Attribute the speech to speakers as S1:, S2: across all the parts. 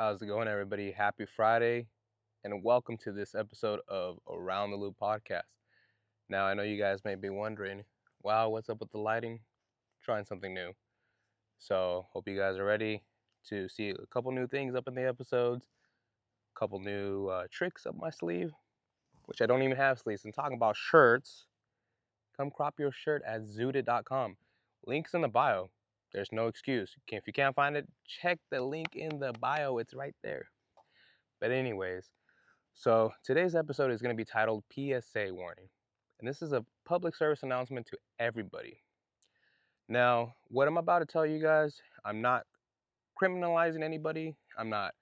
S1: How's it going, everybody? Happy Friday, and welcome to this episode of Around the Loop podcast. Now, I know you guys may be wondering, wow, what's up with the lighting? Trying something new. So, hope you guys are ready to see a couple new things up in the episodes, a couple new tricks up my sleeve, which I don't even have sleeves. And talking about shirts, come crop your shirt at zooted.com. Links in the bio. There's no excuse. If you can't find it, check the link in the bio. It's right there. But anyways, so today's episode is going to be titled PSA Warning. And this is a public service announcement to everybody. Now, what I'm about to tell you guys, I'm not criminalizing anybody. I'm not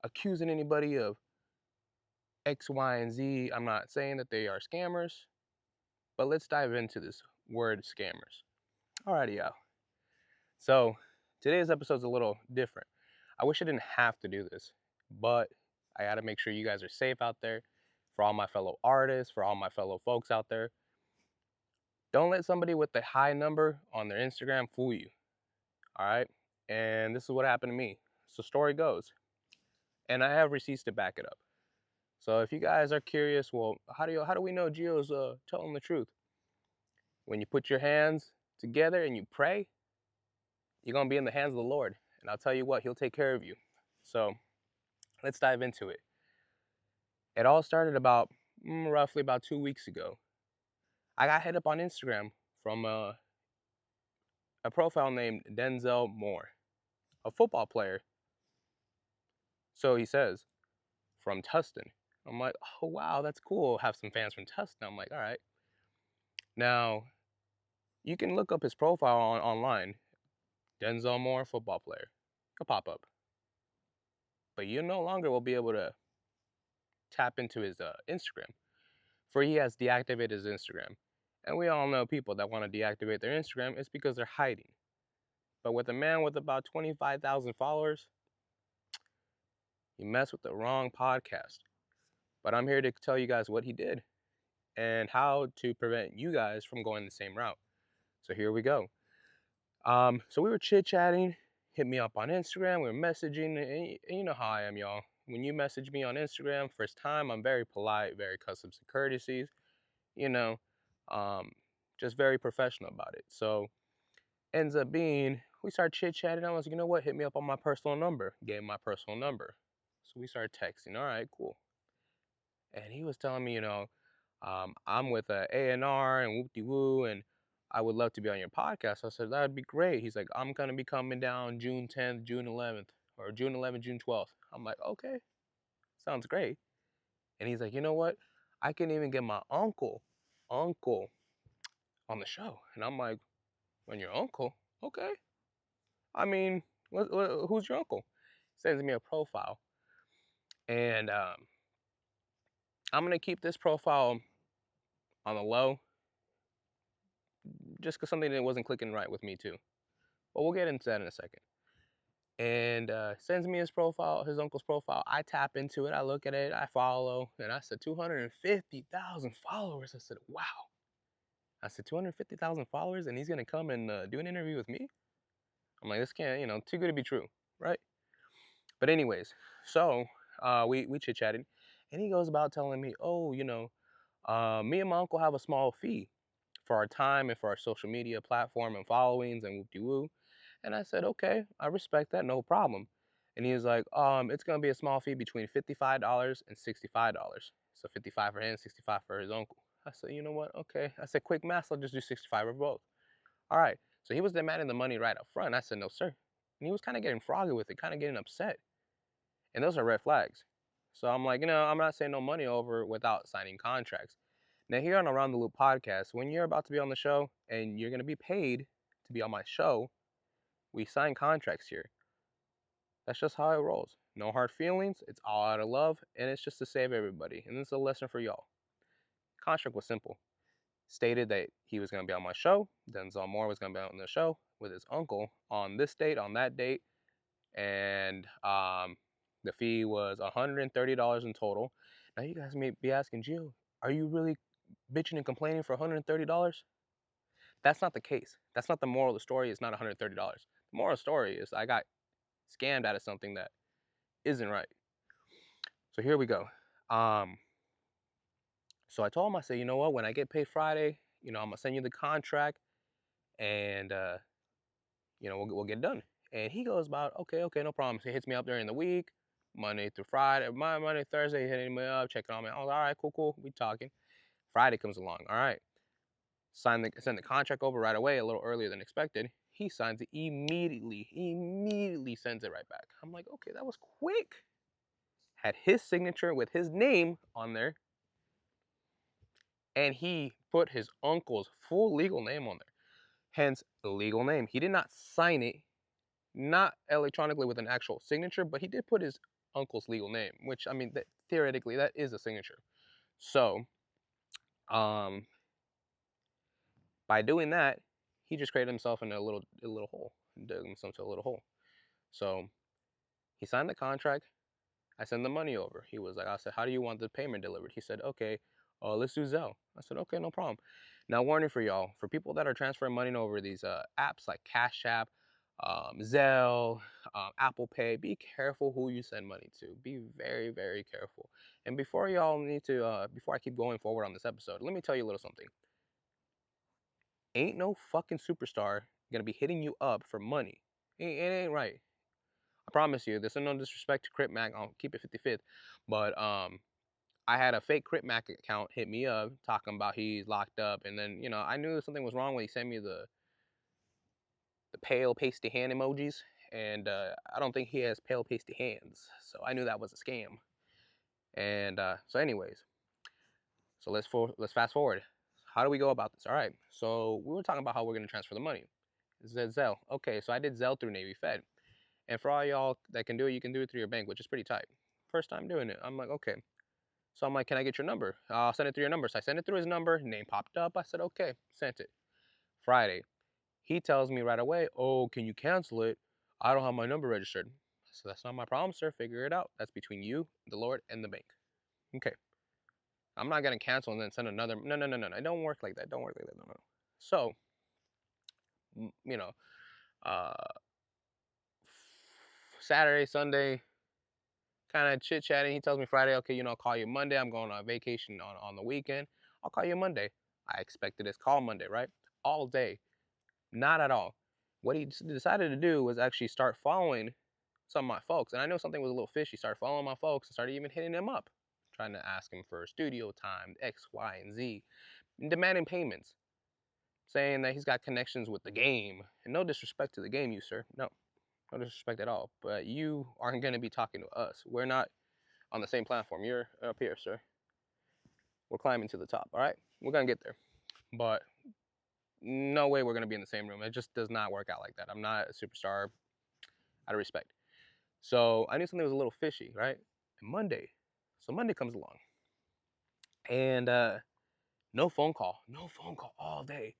S1: accusing anybody of X, Y, and Z. I'm not saying that they are scammers. But let's dive into this word scammers. Alrighty, y'all. So today's episode is a little different. I wish I didn't have to do this, but I got to make sure you guys are safe out there. For all my fellow artists, for all my fellow folks out there, don't let somebody with a high number on their Instagram fool you. All right. And this is what happened to me. So story goes, and I have receipts to back it up. So if you guys are curious, well, how do we know Gio's telling the truth? When you put your hands together and you pray, you're gonna be in the hands of the Lord, and I'll tell you what, He'll take care of you. So let's dive into it. It all started about roughly about 2 weeks ago. I got hit up on Instagram from a profile named Denzel Moore, a football player. So he says, from Tustin. I'm like, oh, wow, that's cool. Have some fans from Tustin. I'm like, all right. Now, you can look up his profile online. Denzel Moore, football player. It'll pop up. But you no longer will be able to tap into his Instagram, for he has deactivated his Instagram. And we all know people that want to deactivate their Instagram, it's because they're hiding. But with a man with about 25,000 followers, you mess with the wrong podcast. But I'm here to tell you guys what he did and how to prevent you guys from going the same route. So here we go. So we were chit-chatting, hit me up on Instagram, we were messaging, and you know how I am, y'all. When you message me on Instagram, first time, I'm very polite, very customs and courtesies, you know, um, just very professional about it. So ends up being, we started chit-chatting. I was like, you know what, hit me up on my personal number. Gave him my personal number. So we started texting. All right, cool. And he was telling me, I'm with a A&R and whoop-de-woo, and I would love to be on your podcast. I said, that'd be great. He's like, I'm going to be coming down June 10th, June 11th, or June 11th, June 12th. I'm like, okay, sounds great. And he's like, you know what? I can even get my uncle on the show. And I'm like, when your uncle? Okay. I mean, who's your uncle? Sends me a profile. And I'm going to keep this profile on the low just because something that wasn't clicking right with me too. But we'll get into that in a second. And sends me his profile, his uncle's profile. I tap into it. I look at it. I follow. And I said, 250,000 followers. I said, wow. I said, 250,000 followers, and he's going to come and do an interview with me? I'm like, this can't, too good to be true, right? But anyways, so we chit-chatted. And he goes about telling me, oh, me and my uncle have a small fee for our time and for our social media platform and followings and whoop-de-woo. And I said, okay, I respect that, no problem. And he was like, it's gonna be a small fee between $55 and $65. So 55 for him, 65 for his uncle. I said, you know what? Okay. I said, quick math, I'll just do 65 for both. All right. So he was demanding the money right up front. I said, no, sir. And he was kind of getting froggy with it, kind of getting upset. And those are red flags. So I'm like, I'm not saying no money over without signing contracts. Now, here on Around the Loop podcast, when you're about to be on the show and you're going to be paid to be on my show, we sign contracts here. That's just how it rolls. No hard feelings. It's all out of love, and it's just to save everybody. And this is a lesson for y'all. Contract was simple. Stated that he was going to be on my show. Denzel Moore was going to be on the show with his uncle on this date, on that date. And the fee was $130 in total. Now, you guys may be asking, Gio, are you really bitching and complaining for $130? That's not the case. That's not the moral of the story. It's not $130. The moral of the story is I got scammed out of something that isn't right. So here we go. So I told him, I said, you know what? When I get paid Friday, I'm gonna send you the contract, and we'll get it done. And he goes about, okay, okay, no problem. So he hits me up during the week, Monday through Friday, Monday, Thursday, hitting me up, checking on me. I was all right, cool, cool. We talking. Friday comes along. All right, send the contract over right away, a little earlier than expected. He signs it immediately sends it right back. I'm like, okay, that was quick. Had his signature with his name on there, and he put his uncle's full legal name on there. Hence, the legal name. He did not sign it, not electronically with an actual signature, but he did put his uncle's legal name, which, I mean, theoretically, that is a signature. So, um, by doing that, he just created himself in a little hole, dug himself into a little hole. So he signed the contract. I sent the money over. He was like, I said, how do you want the payment delivered? He said, okay, let's do Zelle. I said, okay, no problem. Now, warning for y'all, for people that are transferring money over these apps like Cash App, Zelle, Apple Pay, be careful who you send money to. Be very, very careful. And before before I keep going forward on this episode, let me tell you a little something. Ain't no fucking superstar gonna be hitting you up for money. It ain't right. I promise you, this is no disrespect to Crip Mac. I'll keep it 55th. But I had a fake Crip Mac account hit me up talking about he's locked up. And then, I knew something was wrong when he sent me the pale, pasty hand emojis. And I don't think he has pale, pasty hands. So I knew that was a scam. And so anyways, so let's fast forward. How do we go about this? All right. So we were talking about how we're going to transfer the money. It said Zelle. Okay, so I did Zelle through Navy Fed. And for all y'all that can do it, you can do it through your bank, which is pretty tight. First time doing it. I'm like, okay. So I'm like, can I get your number? I'll send it through your number. So I sent it through his number. Name popped up. I said, okay. Sent it. Friday. He tells me right away, oh, can you cancel it? I don't have my number registered. So that's not my problem, sir. Figure it out. That's between you, the Lord, and the bank. Okay. I'm not going to cancel and then send another. No, no, no, no, no. It don't work like that. Don't work like that. No, no. So, you know, uh, Saturday, Sunday, kind of chit chatting. He tells me Friday, okay, I'll call you Monday. I'm going on vacation on the weekend. I'll call you Monday. I expected his call Monday, right? All day. Not at all. What he decided to do was actually start following some of my folks. And I know something was a little fishy. Started following my folks and started even hitting them up, trying to ask him for studio time, X, Y, and Z, and demanding payments, saying that he's got connections with the game. And no disrespect to the game, you sir. No, no disrespect at all. But you aren't going to be talking to us. We're not on the same platform. You're up here, sir. We're climbing to the top, all right? We're going to get there. But no way we're going to be in the same room. It just does not work out like that. I'm not a superstar out of respect. So I knew something was a little fishy, right? And Monday. So Monday comes along. And no phone call. No phone call all day.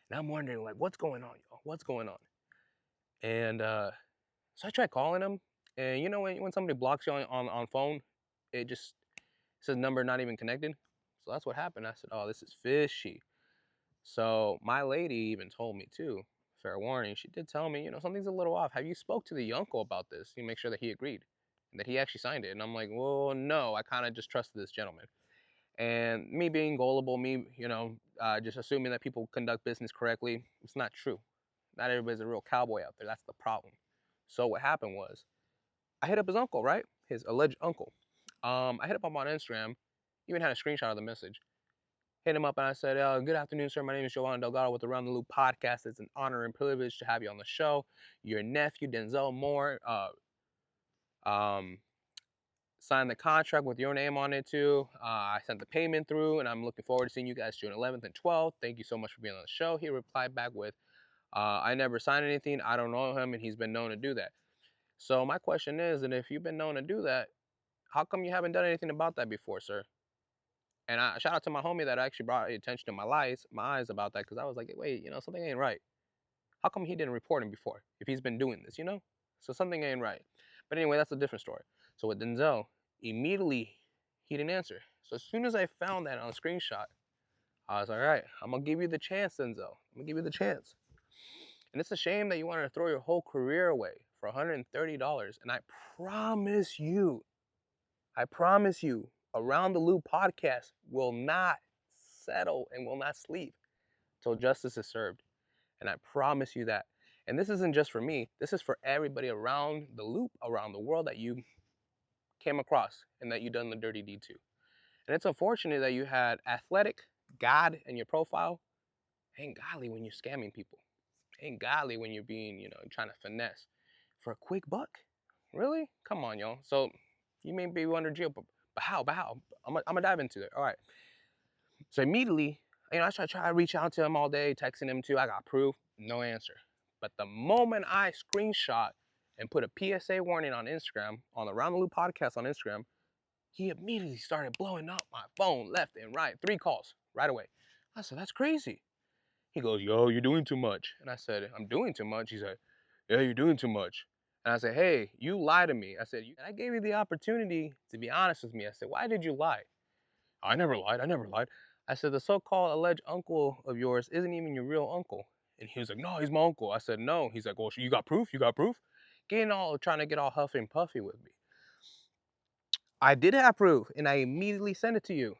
S1: And I'm wondering, like, what's going on, y'all? What's going on? And so I tried calling him. And when somebody blocks you on phone, it just says number not even connected. So that's what happened. I said, oh, this is fishy. So my lady even told me too, fair warning, she did tell me, something's a little off. Have you spoke to the uncle about this? You make sure that he agreed and that he actually signed it. And I'm like, well, no, I kind of just trusted this gentleman. And me being gullible, just assuming that people conduct business correctly, it's not true. Not everybody's a real cowboy out there. That's the problem. So what happened was, I hit up his uncle, right? His alleged uncle. I hit up him on Instagram, even had a screenshot of the message. Hit him up and I said, good afternoon, sir. My name is Giovanni Delgado with the Around the Loop podcast. It's an honor and privilege to have you on the show. Your nephew, Denzel Moore, signed the contract with your name on it too. I sent the payment through and I'm looking forward to seeing you guys June 11th and 12th. Thank you so much for being on the show. He replied back with, I never signed anything. I don't know him and he's been known to do that. So my question is, and if you've been known to do that, how come you haven't done anything about that before, sir? And I shout out to my homie that actually brought attention to my eyes about that, because I was like, wait, something ain't right. How come he didn't report him before if he's been doing this, So something ain't right. But anyway, that's a different story. So with Denzel, immediately he didn't answer. So as soon as I found that on a screenshot, I was like, all right, I'm going to give you the chance, Denzel. I'm going to give you the chance. And it's a shame that you wanted to throw your whole career away for $130. And I promise you, Around the Loop podcast will not settle and will not sleep till justice is served. And I promise you that. And this isn't just for me, this is for everybody around the loop, around the world that you came across and that you done the dirty deed to. And it's unfortunate that you had athletic, God in your profile. Ain't godly when you're scamming people. Ain't godly when you're being, trying to finesse for a quick buck. Really? Come on, y'all. So you may be under jail, but how? But how? I'm gonna dive into it. All right. So immediately, I try to reach out to him all day, texting him too. I got proof, no answer. But the moment I screenshot and put a PSA warning on Instagram, on the Round the Loop podcast on Instagram, he immediately started blowing up my phone left and right, 3 calls right away. I said, that's crazy. He goes, yo, you're doing too much. And I said, I'm doing too much? He said, yeah, you're doing too much. And I said, hey, you lied to me. I said, I gave you the opportunity to be honest with me. I said, why did you lie? I never lied. I said, the so-called alleged uncle of yours isn't even your real uncle. And he was like, no, he's my uncle. I said, no. He's like, well, you got proof? Trying to get all huffy and puffy with me. I did have proof, and I immediately sent it to you.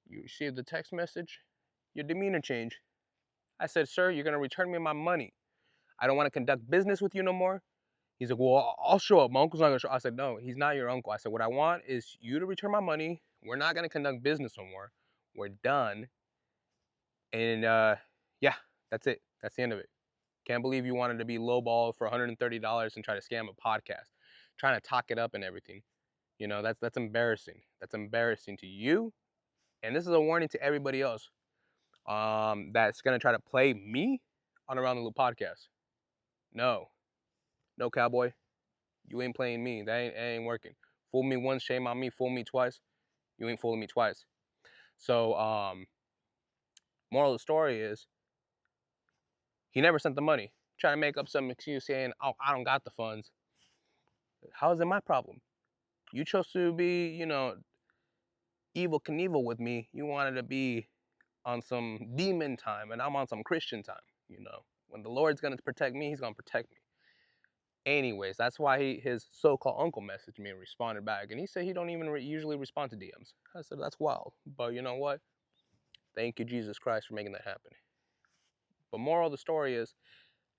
S1: You received the text message. Your demeanor changed. I said, sir, you're going to return me my money. I don't want to conduct business with you no more. He's like, well, I'll show up. My uncle's not going to show up. I said, no, he's not your uncle. I said, what I want is you to return my money. We're not going to conduct business no more. We're done. And yeah, that's it. That's the end of it. Can't believe you wanted to be lowball for $130 and try to scam a podcast, trying to talk it up and everything. That's embarrassing. That's embarrassing to you. And this is a warning to everybody else that's going to try to play me on Around the Loop podcast. No, cowboy. You ain't playing me. That ain't working. Fool me once, shame on me. Fool me twice. You ain't fooling me twice. So, moral of the story is, he never sent the money. Trying to make up some excuse saying, oh, I don't got the funds. How is it my problem? You chose to be, Evel Knievel with me. You wanted to be on some demon time, and I'm on some Christian time. When the Lord's gonna protect me, he's gonna protect me. Anyways, that's why his so-called uncle messaged me and responded back, and he said he don't even usually respond to DMs. I said, that's wild, but you know what? Thank you, Jesus Christ, for making that happen. But moral of the story is,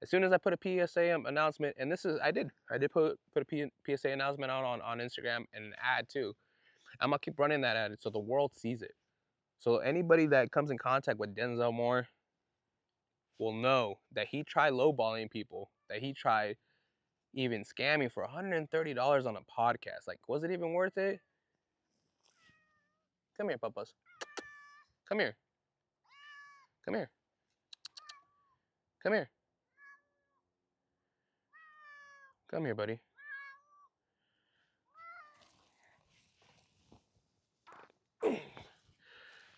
S1: as soon as I put a PSA announcement, and I did put a PSA announcement out on Instagram and an ad too. I'm gonna keep running that ad so the world sees it. So anybody that comes in contact with Denzel Moore will know that he tried lowballing people, that he tried even scamming for $130 on a podcast. Like, was it even worth it? Come here, papas. Come here. Come here. Come here. Come here, buddy.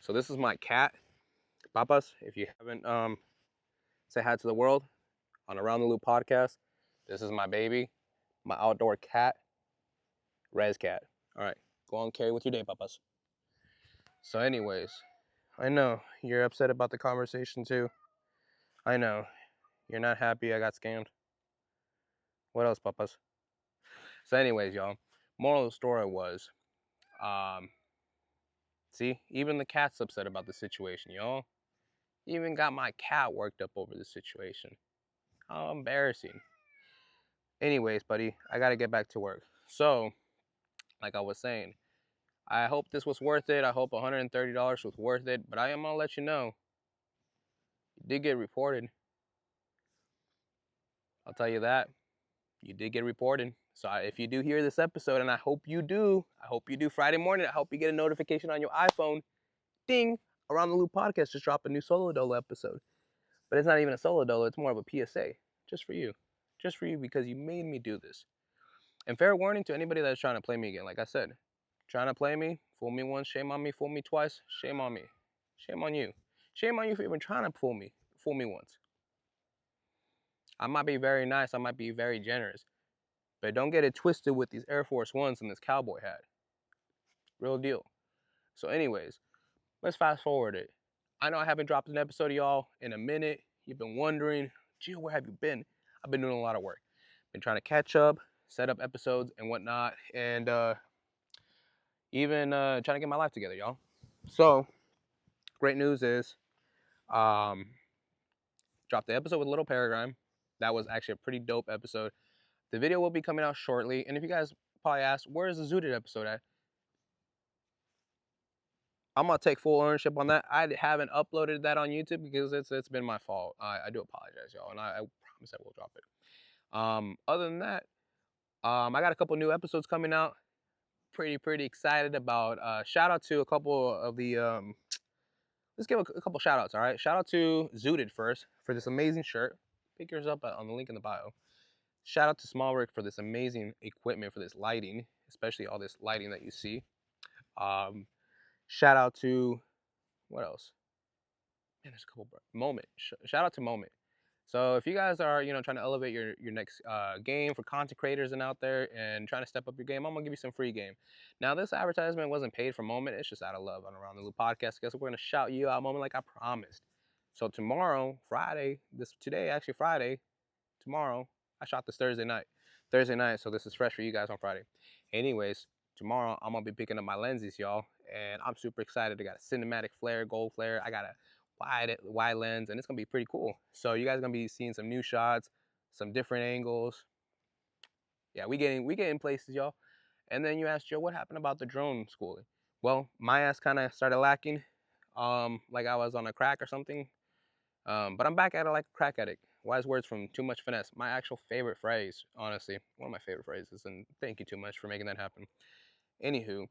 S1: So this is my cat, papas. If you haven't say hi to the world on Around the Loop podcast, this is my baby, my outdoor cat, Rez cat. All right, go on, carry with your day, papas. So anyways, I know you're upset about the conversation too. I know you're not happy I got scammed. What else, papas? So anyways, y'all, moral of the story was, see, even the cat's upset about the situation, y'all. Even got my cat worked up over the situation. How embarrassing. Anyways, buddy, I gotta get back to work. So, like I was saying, I hope this was worth it. I hope $130 was worth it. But I am gonna let you know, you did get reported. I'll tell you that. You did get reported. So if you do hear this episode, and I hope you do Friday morning, I hope you get a notification on your iPhone. Ding! Around the Loop podcast just dropped a new solo dolo episode. But it's not even a solo dolo, it's more of a PSA. Just for you. Just for you, because you made me do this. And fair warning to anybody that's trying to play me again. Like I said, trying to play me, fool me once, shame on me, fool me twice, shame on me. Shame on you. Shame on you for even trying to fool me once. I might be very nice, I might be very generous, but don't get it twisted with these Air Force Ones and this cowboy hat. Real deal. So anyways, let's fast forward it. I know I haven't dropped an episode of y'all in a minute. You've been wondering, Gio, where have you been? I've been doing a lot of work. Been trying to catch up, set up episodes and whatnot, and even trying to get my life together, y'all. So, great news is, um, dropped the episode with Little Paradigm. That was actually a pretty dope episode. The video will be coming out shortly, and if you guys probably asked, where is the Zooted episode at? I'm gonna take full ownership on that. I haven't uploaded that on YouTube because it's been my fault. I do apologize, y'all, and I promise I will drop it. Other than that, I got a couple new episodes coming out. Pretty excited about. Shout out to a couple of the. Let's give a couple shout outs. All right, shout out to Zooted first for this amazing shirt. Pick yours up on the link in the bio. Shout out to Smallrick for this amazing equipment for this lighting, especially all this lighting that you see. Shout out to what else? Man, there's a couple. Moment. Shout out to Moment. So if you guys are, trying to elevate your next game for content creators and out there and trying to step up your game, I'm gonna give you some free game. Now this advertisement wasn't paid for Moment. It's just out of love on Around the Loop podcast. Guess what? We're gonna shout you out, Moment, like I promised. So tomorrow, Friday, Friday, tomorrow, I shot this Thursday night. So this is fresh for you guys on Friday. Anyways, tomorrow I'm gonna be picking up my lenses, y'all, and I'm super excited. I got a cinematic flare, gold flare. I got a wide lens, and it's gonna be pretty cool. So you guys are gonna be seeing some new shots, some different angles. Yeah, we getting places, y'all. And then you asked Joe, what happened about the drone schooling? Well, my ass kind of started lacking, like I was on a crack or something. But I'm back at it like a crack addict. Wise words from Too Much Finesse. My actual favorite phrase, honestly, one of my favorite phrases. And thank you too much for making that happen. Anywho,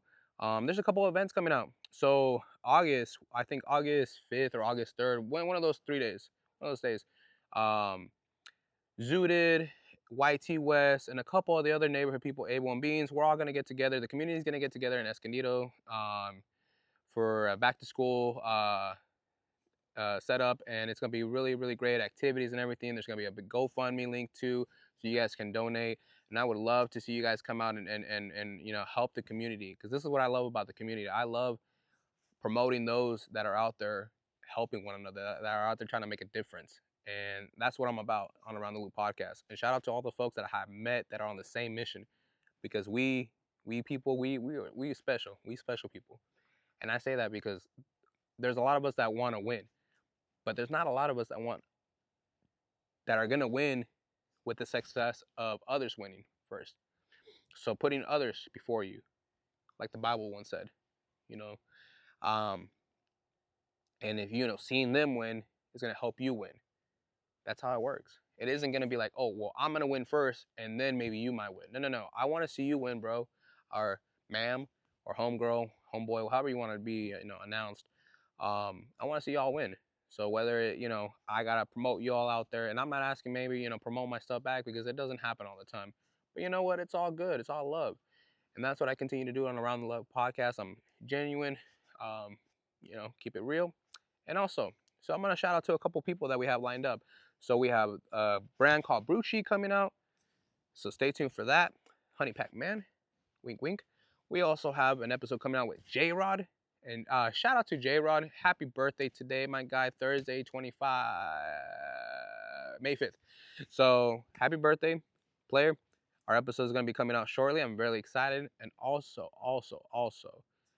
S1: there's a couple events coming out. So August, I think August 5th or August 3rd, one of those 3 days, one of those days, Zooted, YT West, and a couple of the other neighborhood people, A1 Beans, we're all gonna get together. The community is gonna get together in Escondido for back to school setup, and it's gonna be really great activities and everything. There's gonna be a big GoFundMe link too, so you guys can donate. And I would love to see you guys come out and help the community, because this is what I love about the community. I love promoting those that are out there helping one another, that are out there trying to make a difference. And that's what I'm about on Around the Loop podcast. And shout out to all the folks that I have met that are on the same mission, because we people, we special. We special people. And I say that because there's a lot of us that want to win, but there's not a lot of us that are going to win with the success of others winning first. So putting others before you, like the Bible once said, you know, um, and if seeing them win is going to help you win. That's how it works. It isn't going to be like, oh, well, I'm going to win first and then maybe you might win. No. I want to see you win, bro, or ma'am, or homegirl, homeboy, however you want to be, announced. I want to see y'all win. So whether I gotta promote y'all out there, and I'm not asking maybe promote my stuff back, because it doesn't happen all the time. But you know what? It's all good. It's all love, and that's what I continue to do on Around the Love podcast. I'm genuine, keep it real, and also, so I'm gonna shout out to a couple people that we have lined up. So we have a brand called Brucci coming out, so stay tuned for that. Honey Pack Man, wink wink. We also have an episode coming out with J Rod. And shout out to J Rod. Happy birthday today, my guy. Thursday, 25, May 5th. So happy birthday, player. Our episode is going to be coming out shortly. I'm really excited. And also,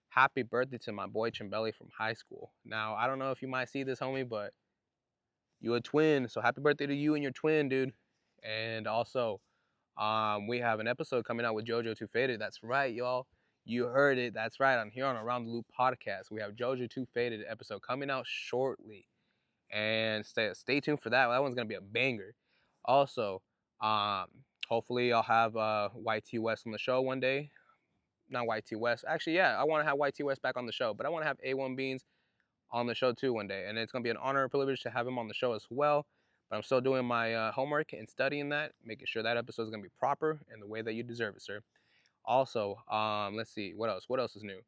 S1: happy birthday to my boy Chimbelli from high school. Now, I don't know if you might see this, homie, but you a twin. So happy birthday to you and your twin, dude. And also, we have an episode coming out with JoJo Too Faded. That's right, y'all. You heard it. That's right. I'm here on Around the Loop podcast. We have JoJo Too Faded episode coming out shortly, and stay tuned for that. That one's gonna be a banger. Also, hopefully I'll have YT West on the show one day. Not YT West. Actually, yeah, I want to have YT West back on the show, but I want to have A1 Beans on the show too one day, and it's gonna be an honor and privilege to have him on the show as well. But I'm still doing my homework and studying that, making sure that episode is gonna be proper and the way that you deserve it, sir. Also, let's see, what else? What else is new?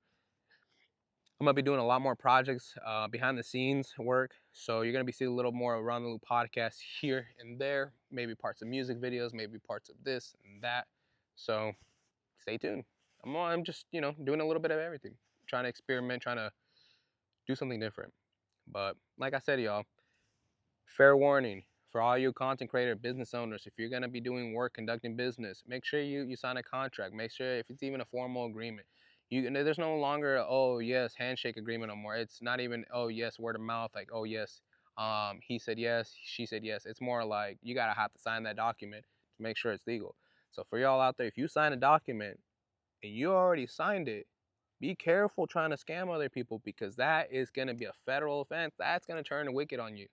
S1: I'm gonna be doing a lot more projects, behind the scenes work. So you're gonna be seeing a little more Around the Loop podcasts here and there, maybe parts of music videos, maybe parts of this and that. So stay tuned. I'm just, doing a little bit of everything, trying to experiment, trying to do something different. But like I said, y'all, fair warning, For all you content creator business owners, if you're going to be doing work, conducting business, make sure you sign a contract. Make sure if it's even a formal agreement. There's no longer, oh yes, handshake agreement no more. It's not even, oh yes, word of mouth, like, oh yes, he said yes, she said yes. It's more like you gotta have to sign that document to make sure it's legal. So for y'all out there, if you sign a document and you already signed it, be careful trying to scam other people, because that is gonna be a federal offense. That's gonna turn the wicked on you.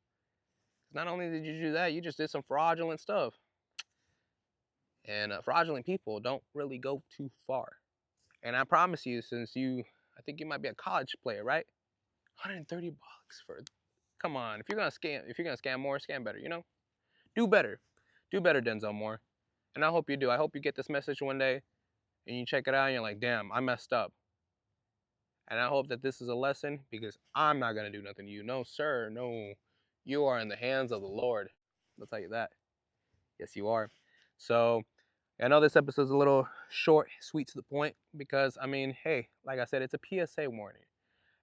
S1: Not only did you do that, you just did some fraudulent stuff. And fraudulent people don't really go too far. And I promise you, since I think you might be a college player, right? 130 bucks for, come on. If you're gonna scam more, scam better. Do better, do better, Denzel Moore. And I hope you do. I hope you get this message one day and you check it out and you're like, damn, I messed up. And I hope that this is a lesson, because I'm not gonna do nothing to you. No, sir, no. You are in the hands of the Lord. I'll tell you that. Yes, you are. So I know this episode's a little short, sweet to the point, because I mean, hey, like I said, it's a PSA warning.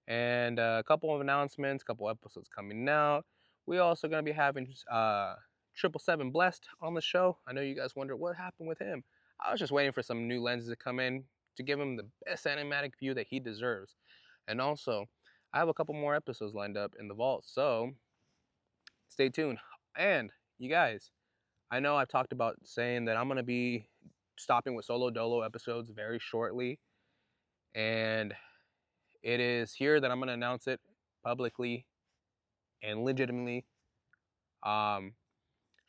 S1: And a couple of announcements, a couple episodes coming out. We also gonna be having 777 Blessed on the show. I know you guys wonder what happened with him. I was just waiting for some new lenses to come in to give him the best cinematic view that he deserves. And also, I have a couple more episodes lined up in the vault, so stay tuned. And you guys, I know I've talked about saying that I'm gonna be stopping with solo dolo episodes very shortly, and it is here that I'm gonna announce it publicly and legitimately. Um,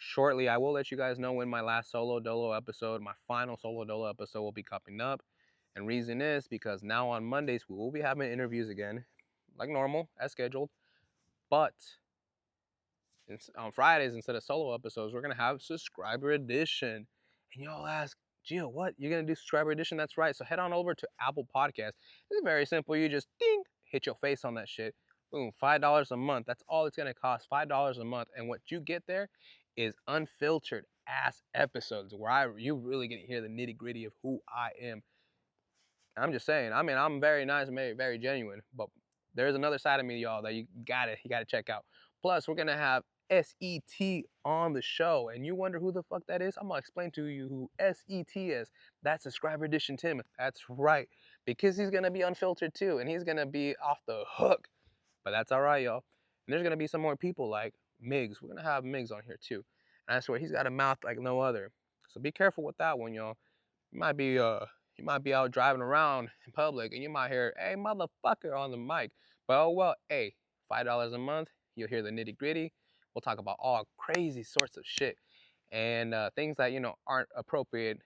S1: Shortly, I will let you guys know when my last solo dolo episode, my final solo dolo episode, will be coming up. And reason is because now on Mondays we will be having interviews again, like normal, as scheduled. But on Fridays, instead of solo episodes, we're gonna have subscriber edition. And y'all ask, Gio, what? You're gonna do subscriber edition? That's right. So head on over to Apple Podcasts. It's very simple. You just ding, hit your face on that shit. Boom, $5 a month. That's all it's gonna cost, $5 a month. And what you get there is unfiltered ass episodes where you really get to hear the nitty gritty of who I am. I'm just saying. I mean, I'm very nice and very, very genuine, but there's another side of me, y'all, that you gotta check out. Plus, we're gonna have SET on the show, and you wonder who the fuck that is? I'm gonna explain to you who SET is. That's subscriber edition Tim. That's right, because he's gonna be unfiltered too, and he's gonna be off the hook. But that's all right, y'all. And there's gonna be some more people like Miggs. We're gonna have Miggs on here too, and I swear he's got a mouth like no other. So be careful with that one, y'all. You might be out driving around in public and you might hear, "Hey, motherfucker," on the mic. But oh well, hey, $5 a month, you'll hear the nitty gritty. We'll talk about all crazy sorts of shit and things that aren't appropriate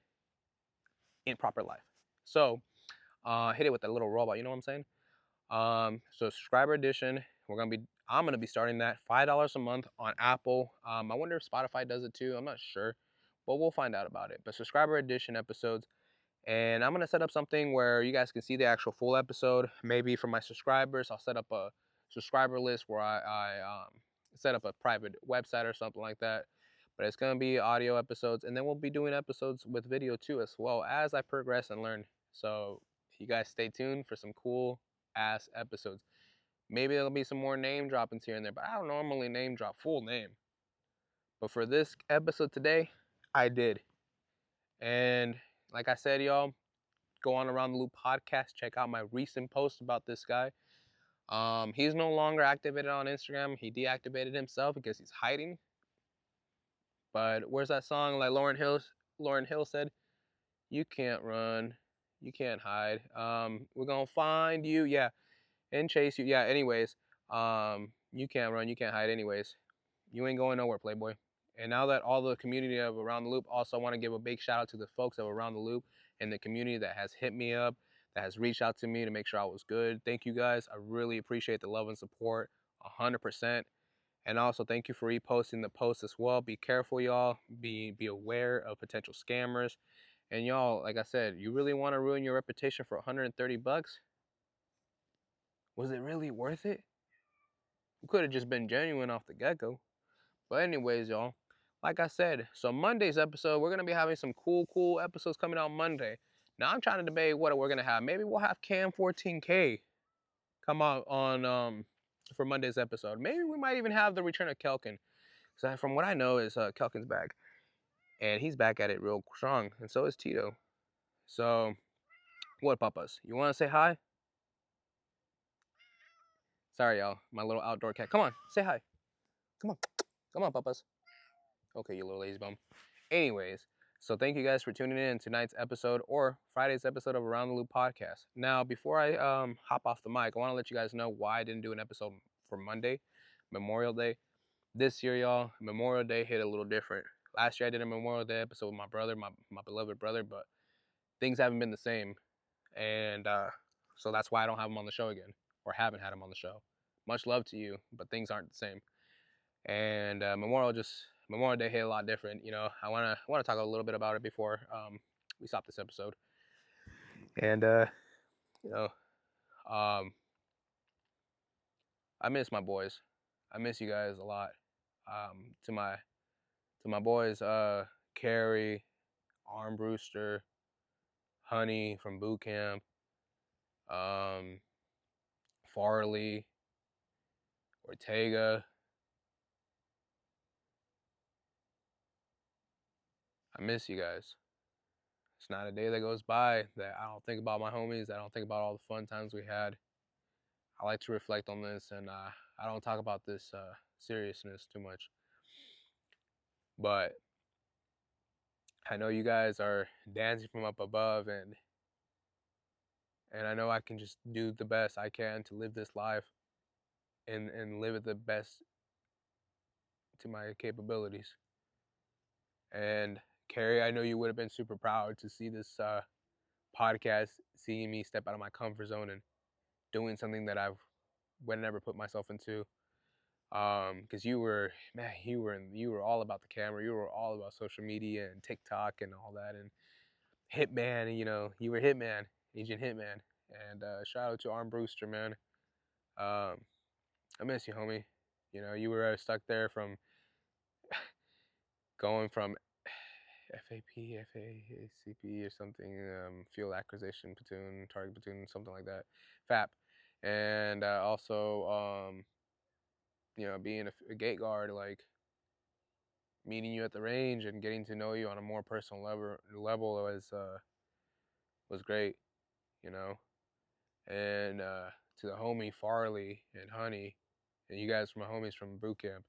S1: in proper life. So hit it with that little robot. You know what I'm saying? So subscriber edition, I'm gonna be starting that $5 a month on Apple. I wonder if Spotify does it too. I'm not sure, but we'll find out about it. But subscriber edition episodes. And I'm gonna set up something where you guys can see the actual full episode. Maybe for my subscribers, I'll set up a subscriber list where I set up a private website or something like that. But it's gonna be audio episodes, and then we'll be doing episodes with video too, as well as I progress and learn. So you guys stay tuned for some cool ass episodes. Maybe there'll be some more name droppings here and there, but I don't normally name drop full name. But for this episode today, I did. And like I said, y'all, go on Around the Loop podcast. Check out my recent post about this guy. He's no longer activated on Instagram. He deactivated himself because he's hiding. But where's that song like Lauryn Hill said, "You can't run, you can't hide. We're gonna find you, yeah, and chase you." Yeah, anyways, you can't run, you can't hide anyways. You ain't going nowhere, Playboy. And now that all the community of Around the Loop, also want to give a big shout out to the folks of Around the Loop and the community that has hit me up, that has reached out to me to make sure I was good. Thank you guys. I really appreciate the love and support 100%. And also thank you for reposting the post as well. Be careful, y'all. Be aware of potential scammers. And y'all, like I said, you really want to ruin your reputation for 130 bucks? Was it really worth it? You could have just been genuine off the get-go. But anyways, y'all, like I said, so Monday's episode, we're going to be having some cool episodes coming out Monday. Now, I'm trying to debate what we're going to have. Maybe we'll have Cam 14K come out on for Monday's episode. Maybe we might even have the return of Kelkin. Because from what I know is Kelkin's back, and he's back at it real strong, and so is Tito. So, what, papas? You want to say hi? Sorry, y'all. My little outdoor cat. Come on, say hi. Come on, papas. Okay, you little lazy bum. Anyways, so thank you guys for tuning in tonight's episode or Friday's episode of Around the Loop podcast. Now, before I hop off the mic, I want to let you guys know why I didn't do an episode for Monday, Memorial Day. This year, y'all, Memorial Day hit a little different. Last year I did a Memorial Day episode with my brother, my beloved brother, but things haven't been the same, and so that's why I don't have him on the show again, or haven't had him on the show. Much love to you, but things aren't the same. And Memorial Day hit a lot different. You know, I wanna talk a little bit about it before we stop this episode. And you know, um, I miss my boys. I miss you guys a lot. To my boys, Carrie, Arm Brewster, Honey from boot camp, um, Farley, Ortega. I miss you guys. It's not a day that goes by that I don't think about my homies, that I don't think about all the fun times we had. I like to reflect on this, and I don't talk about this seriousness too much. But I know you guys are dancing from up above, and I know I can just do the best I can to live this life and live it the best to my capabilities. And Carrie, I know you would have been super proud to see this podcast, seeing me step out of my comfort zone and doing something that I would never put myself into. Because you were, man, you were all about the camera. You were all about social media and TikTok and all that, and Hitman. You know, you were Hitman, Agent Hitman. And shout out to Arm Brewster, man. Um, I miss you, homie. You know, you were stuck there from going from FAP, FACP or something, field acquisition platoon, target platoon, something like that, FAP, and also, you know, being a gate guard, like meeting you at the range and getting to know you on a more personal level was great, you know, and to the homie Farley and Honey, and you guys were my homies from boot camp.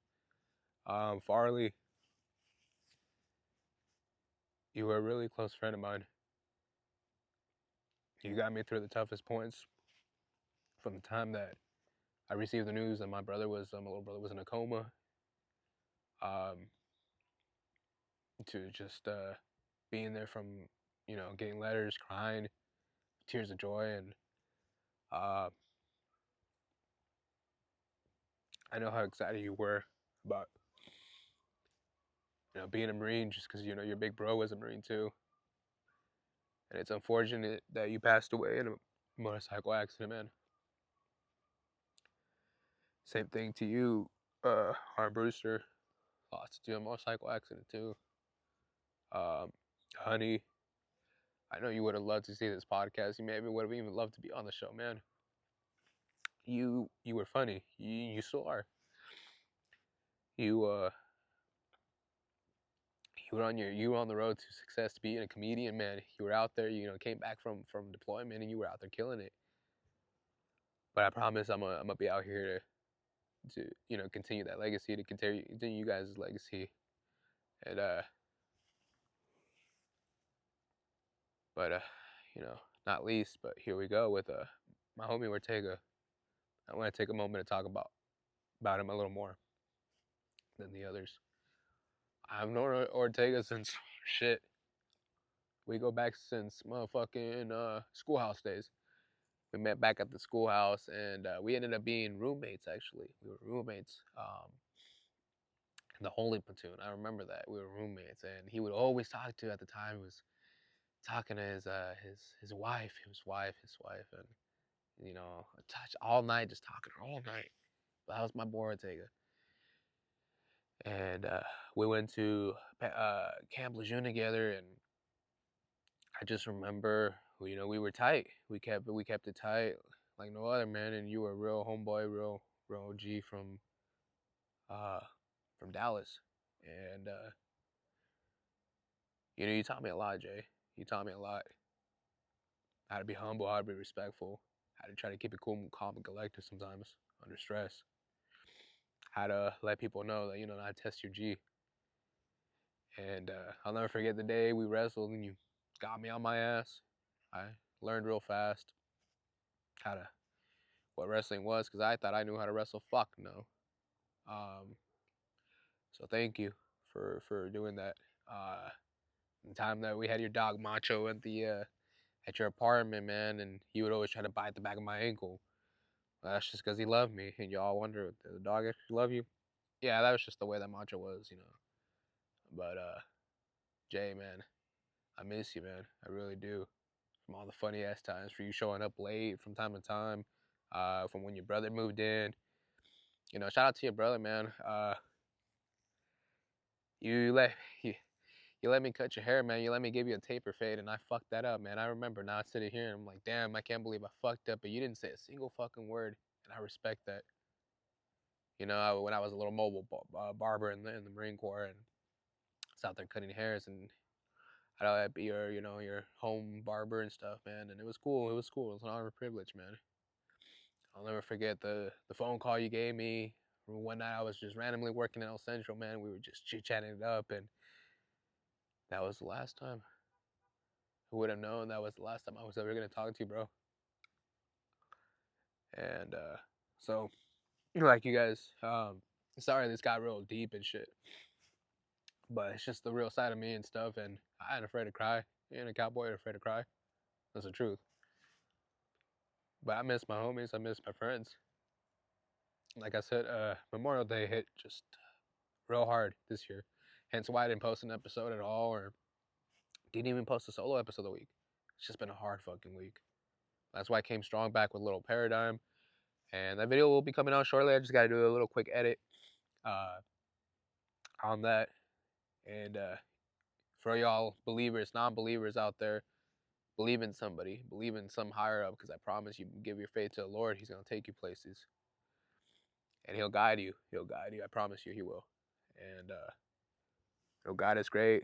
S1: Farley, you were a really close friend of mine. You got me through the toughest points from the time that I received the news that my little brother was in a coma, um, to just being there from, you know, getting letters, crying, tears of joy, and uh, I know how excited you were about, you know, being a Marine, just because, you know, your big bro was a Marine too, and it's unfortunate that you passed away in a motorcycle accident, man. Same thing to you, Harm Brewster, lost to a motorcycle accident too. Um, Honey, I know you would have loved to see this podcast. You maybe would have even loved to be on the show, man. You were funny. You still are. You you were on the road to success to being a comedian, man. You were out there. You know, came back from deployment and you were out there killing it. But I promise I'm gonna be out here to you know continue that legacy, to continue you guys' legacy, and but you know, not least, but here we go with my homie Ortega. I want to take a moment to talk about him a little more than the others. I've known Ortega since shit. We go back since motherfucking schoolhouse days. We met back at the schoolhouse, and we ended up being roommates. Actually, we were roommates in the holy platoon. I remember that we were roommates, and he would always talk to, at the time, was talking to his wife, and you know, touch all night, just talking all night. But that was my boy Ortega. And we went to Camp Lejeune together, and I just remember, you know, we were tight. We kept it tight like no other, man. And you were a real homeboy, real OG uh from Dallas, and you taught me a lot, Jay. You taught me a lot. How to be humble, how to be respectful, how to try to keep it cool, calm, and collected sometimes under stress. How to let people know that not test your G. And I'll never forget the day we wrestled and you got me on my ass. I learned real fast how to what wrestling was because I thought I knew how to wrestle. Fuck no. Um, so thank you for doing that. The time that we had your dog Macho at your apartment, man, and he would always try to bite the back of my ankle. That's just because he loved me, and y'all wonder, did the dog actually love you? Yeah, that was just the way that Macho was. But Jay, man, I miss you, man. I really do. From all the funny ass times, for you showing up late from time to time, from when your brother moved in. Shout out to your brother, man. You let you, you let me cut your hair, man. You let me give you a taper fade, and I fucked that up, man. I remember now sitting here and I'm like, damn, I can't believe I fucked up, but you didn't say a single fucking word, and I respect that. When I was a little mobile barber in the Marine Corps, and I was out there cutting hairs, and I'd all be your home barber and stuff, man. And it was cool. It was cool. It was an honor and privilege, man. I'll never forget the phone call you gave me. One night I was just randomly working in El Central, man. We were just chit chatting it up, and that was the last time. Who would have known that was the last time I was ever gonna talk to you, bro? And so, like you guys, sorry this got real deep and shit, but it's just the real side of me and stuff. And I ain't afraid to cry. You ain't a cowboy afraid to cry. That's the truth. But I miss my homies. I miss my friends. Like I said, Memorial Day hit just real hard this year. Hence why I didn't post an episode at all, or didn't even post a solo episode of the week. It's just been a hard fucking week. That's why I came strong back with Little Paradigm. And that video will be coming out shortly. I just got to do a little quick edit uh, on that. And for y'all believers, non-believers out there, believe in somebody. Believe in some higher up, because I promise you, give your faith to the Lord. He's going to take you places. And he'll guide you. He'll guide you. I promise you he will. And he'll guide us great.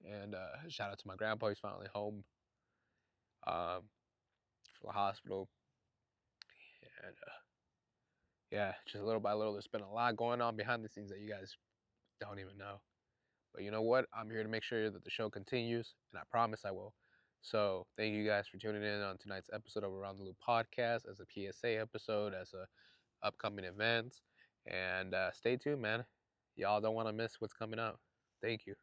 S1: And shout out to my grandpa. He's finally home from the hospital. And yeah, just little by little, there's been a lot going on behind the scenes that you guys don't even know. But you know what? I'm here to make sure that the show continues, and I promise I will. So thank you guys for tuning in on tonight's episode of Around the Loop podcast as a PSA episode, as a upcoming events. And stay tuned, man. Y'all don't want to miss what's coming out. Thank you.